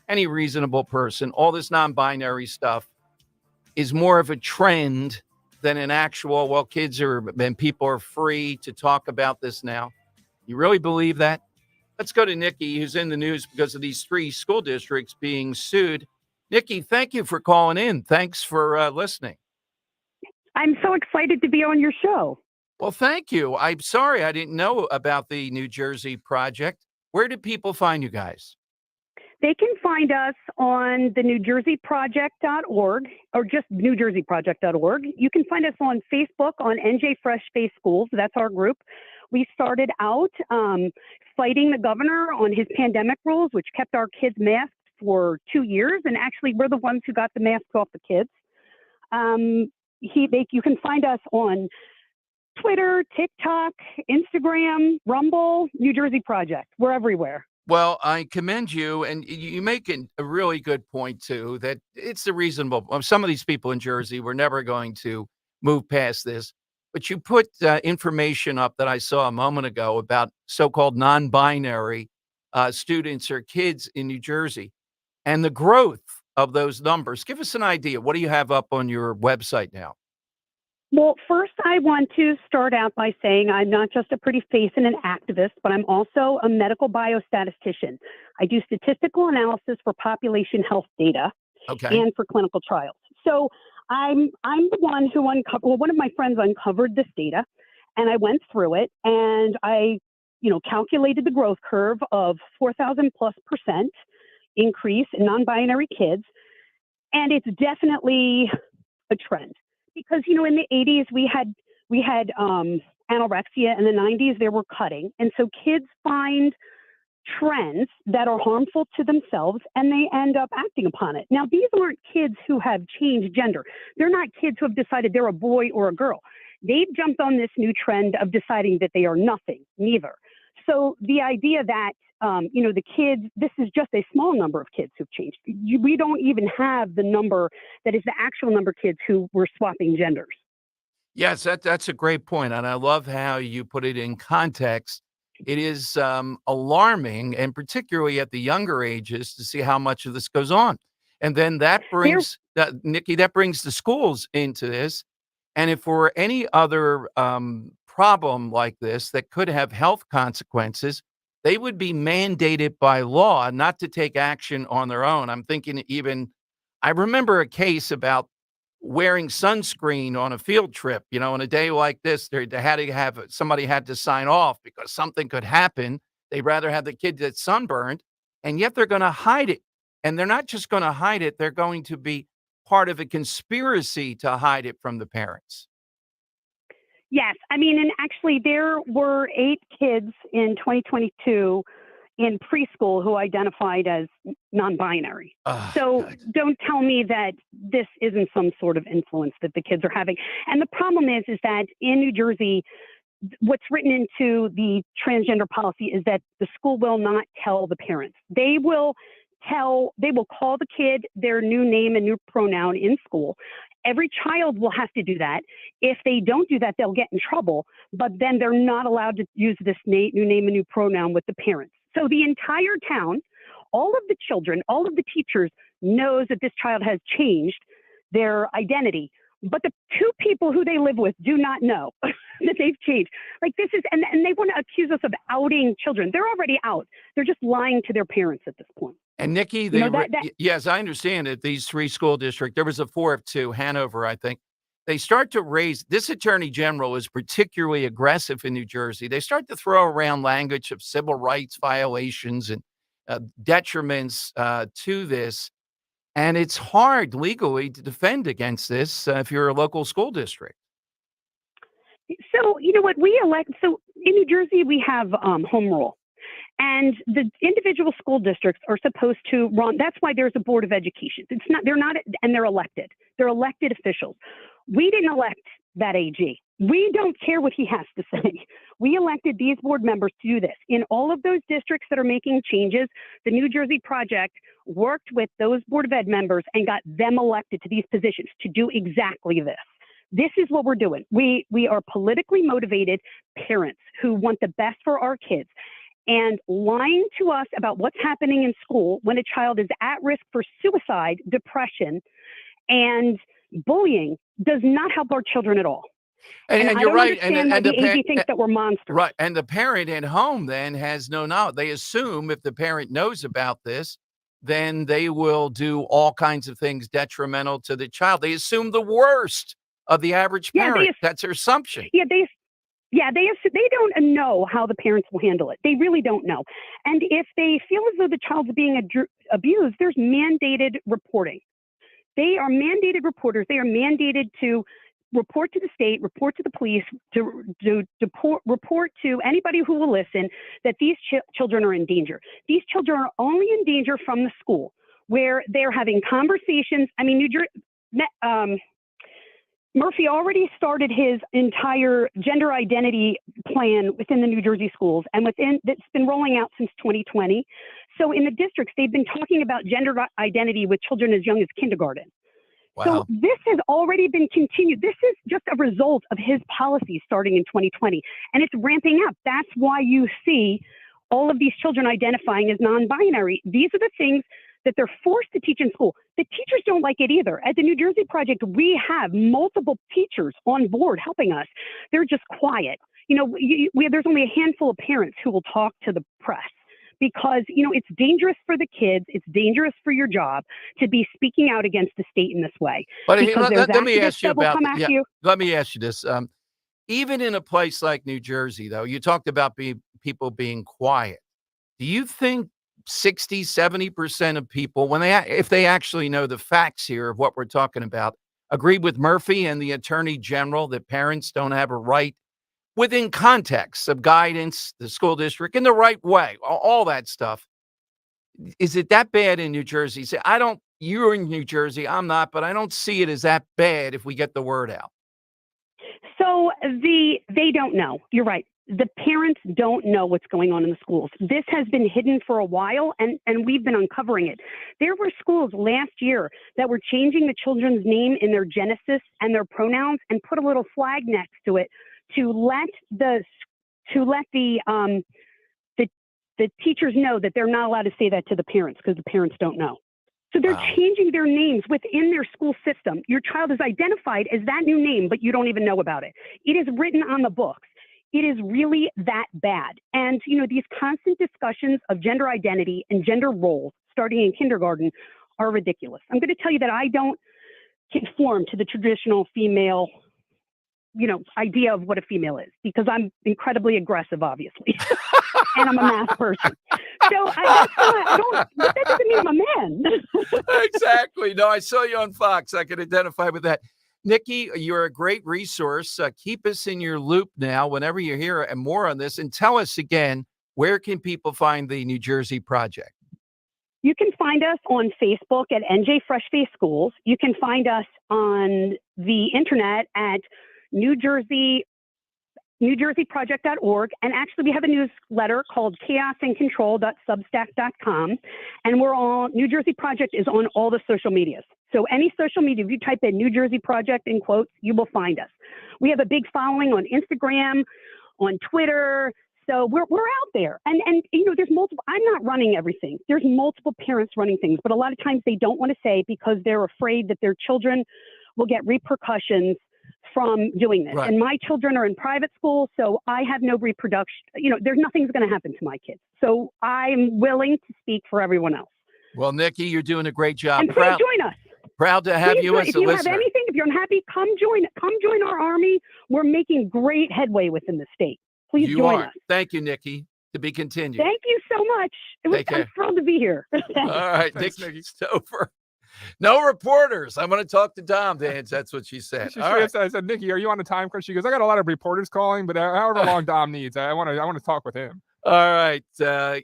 any reasonable person, all this non-binary stuff is more of a trend than an actual, well, kids are and people are free to talk about this now. You really believe that? Let's go to Nikki, who's in the news because of these 3 school districts being sued. Nikki, thank you for calling in. Thanks for listening. I'm so excited to be on your show. Well, thank you. I'm sorry I didn't know about the New Jersey Project. Where do people find you guys? They can find us on the NewJerseyProject.org or just NewJerseyProject.org. You can find us on Facebook on NJ Fresh Face Schools. That's our group. We started out fighting the governor on his pandemic rules, which kept our kids masked for 2 years, and actually we're the ones who got the masks off the kids. You can find us on Twitter, TikTok, Instagram, Rumble, New Jersey Project. We're everywhere. Well, I commend you, and you make a really good point, too, that it's a reasonable, some of these people in Jersey were never going to move past this, but you put information up that I saw a moment ago about so-called non-binary students or kids in New Jersey. And the growth of those numbers. Give us an idea. What do you have up on your website now? Well, first, I want to start out by saying I'm not just a pretty face and an activist, but I'm also a medical biostatistician. I do statistical analysis for population health data and for clinical trials. So I'm the one who uncovered. Well, one of my friends uncovered this data, and I went through it, and I, calculated the growth curve of 4,000+% increase in non-binary kids, and it's definitely a trend because in the 80s we had anorexia, in the 90s there were cutting, and so kids find trends that are harmful to themselves and they end up acting upon it. Now, these aren't kids who have changed gender. They're not kids who have decided they're a boy or a girl. They've jumped on this new trend of deciding that they are nothing, neither. So the idea that, the kids, this is just a small number of kids who've changed. We don't even have the number that is the actual number of kids who were swapping genders. Yes, that's a great point, and I love how you put it in context. It is alarming, and particularly at the younger ages, to see how much of this goes on. And then that brings, Nikki, that brings the schools into this. And if there were any other problem like this that could have health consequences, they would be mandated by law not to take action on their own. I'm thinking I remember a case about wearing sunscreen on a field trip, on a day like this, they had to have somebody had to sign off because something could happen. They'd rather have the kid get sunburned, and yet they're going to hide it. And they're not just going to hide it, they're going to be part of a conspiracy to hide it from the parents. Yes. I mean, and actually there were 8 kids in 2022 in preschool who identified as non-binary. So don't tell me that this isn't some sort of influence that the kids are having. And the problem is that in New Jersey, what's written into the transgender policy is that the school will not tell the parents. They will call the kid their new name and new pronoun in school. Every child will have to do that. If they don't do that, they'll get in trouble, but then they're not allowed to use this new name and new pronoun with the parents. So the entire town, all of the children, all of the teachers knows that this child has changed their identity. But the 2 people who they live with do not know that they've changed. Like this is, and they want to accuse us of outing children. They're already out. They're just lying to their parents at this point. And Nikki, yes, I understand that these 3 school districts, there was a 4th too, Hanover, I think. They start to raise, this attorney general is particularly aggressive in New Jersey. They start to throw around language of civil rights violations and detriments to this. And it's hard legally to defend against this if you're a local school district. So, you know what, so in New Jersey, we have home rule. And the individual school districts are supposed to run, that's why there's a board of education. And they're elected. They're elected officials. We didn't elect that AG. We don't care what he has to say. We elected these board members to do this. In all of those districts that are making changes, the New Jersey Project worked with those board of ed members and got them elected to these positions to do exactly this. This is what we're doing. We are politically motivated parents who want the best for our kids. And lying to us about what's happening in school when a child is at risk for suicide, depression, and bullying does not help our children at all. And you're right. And the AG thinks that we're monsters. Right. And the parent at home then has no knowledge. They assume if the parent knows about this, then they will do all kinds of things detrimental to the child. They assume the worst of the average parent. That's their assumption. They don't know how the parents will handle it. They really don't know. And if they feel as though the child's being abused, there's mandated reporting. They are mandated reporters. They are mandated to report to the state, report to the police, to report to anybody who will listen that these children are in danger. These children are only in danger from the school where they're having conversations. I mean, Murphy already started his entire gender identity plan within the New Jersey schools, and that's been rolling out since 2020. So in the districts, they've been talking about gender identity with children as young as kindergarten. Wow. So this has already been continued. This is just a result of his policies starting in 2020, and it's ramping up. That's why you see all of these children identifying as non-binary. These are the things that they're forced to teach in school. The teachers don't like it either. At the New Jersey Project, we have multiple teachers on board helping us. They're just quiet. There's only a handful of parents who will talk to the press. because, it's dangerous for the kids. It's dangerous for your job to be speaking out against the state in this way. But hey, Because let me ask you that will about come that. after you. Let me ask you this. Even in a place like New Jersey, though, you talked about people being quiet. Do you think 60, 70% of people, if they actually know the facts here of what we're talking about, agree with Murphy and the Attorney General that parents don't have a right within context of guidance, the school district in the right way, all that stuff? Is it that bad in New Jersey? Say, you're in New Jersey, I'm not, but I don't see it as that bad if we get the word out. So they don't know. You're right. The parents don't know what's going on in the schools. This has been hidden for a while, and we've been uncovering it. There were schools last year that were changing the children's name in their genesis and their pronouns and put a little flag next to it to let the teachers know that they're not allowed to say that to the parents because the parents don't know. So they're changing their names within their school system. Your child is identified as that new name, but you don't even know about it. It is written on the books. It is really that bad. And, these constant discussions of gender identity and gender roles starting in kindergarten are ridiculous. I'm going to tell you that I don't conform to the traditional female, idea of what a female is because I'm incredibly aggressive, obviously, and I'm a math person. So but that doesn't mean I'm a man. Exactly. No, I saw you on Fox. I could identify with that. Nikki, you're a great resource. Keep us in your loop now whenever you hear more on this. And tell us again, where can people find the New Jersey Project? You can find us on Facebook at NJ Fresh Face Schools. You can find us on the internet at NewJerseyProject.org. And actually, we have a newsletter called chaosandcontrol.substack.com. And New Jersey Project is on all the social medias. So any social media, if you type in New Jersey Project in quotes, you will find us. We have a big following on Instagram, on Twitter. So we're out there. And there's multiple, I'm not running everything. There's multiple parents running things, but a lot of times they don't want to say because they're afraid that their children will get repercussions from doing this. Right. And my children are in private school, so I have no reproduction. There's nothing's going to happen to my kids. So I'm willing to speak for everyone else. Well, Nikki, you're doing a great job. And please join us. Proud to have you as a listener. If you have anything, if you're unhappy, come join our army. We're making great headway within the state. Please join us. Thank you, Nikki. To be continued. Thank you so much. I'm thrilled to be here. All right, Nikki Stover. No reporters. I'm going to talk to Dom, Dan. That's what she said. I said, Nikki, are you on a time crunch? She goes, I got a lot of reporters calling, but however long Dom needs, I want to talk with him. All right.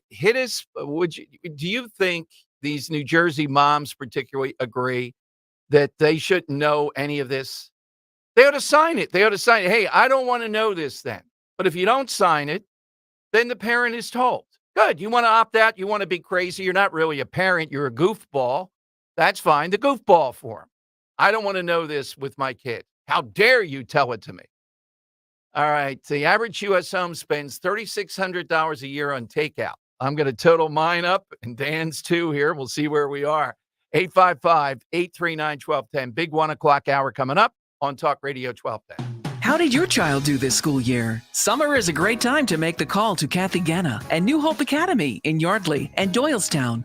Hit us. Do you think these New Jersey moms particularly agree that they shouldn't know any of this? They ought to sign it. Hey, I don't want to know this then. But if you don't sign it, then the parent is told. Good. You want to opt out? You want to be crazy? You're not really a parent. You're a goofball. That's fine. The goofball for him. I don't want to know this with my kid. How dare you tell it to me? All right. The average U.S. home spends $3,600 a year on takeout. I'm going to total mine up and Dan's too here. We'll see where we are. 855-839-1210. Big 1 o'clock hour coming up on Talk Radio 1210. How did your child do this school year? Summer is a great time to make the call to Kathy Ganna and New Hope Academy in Yardley and Doylestown.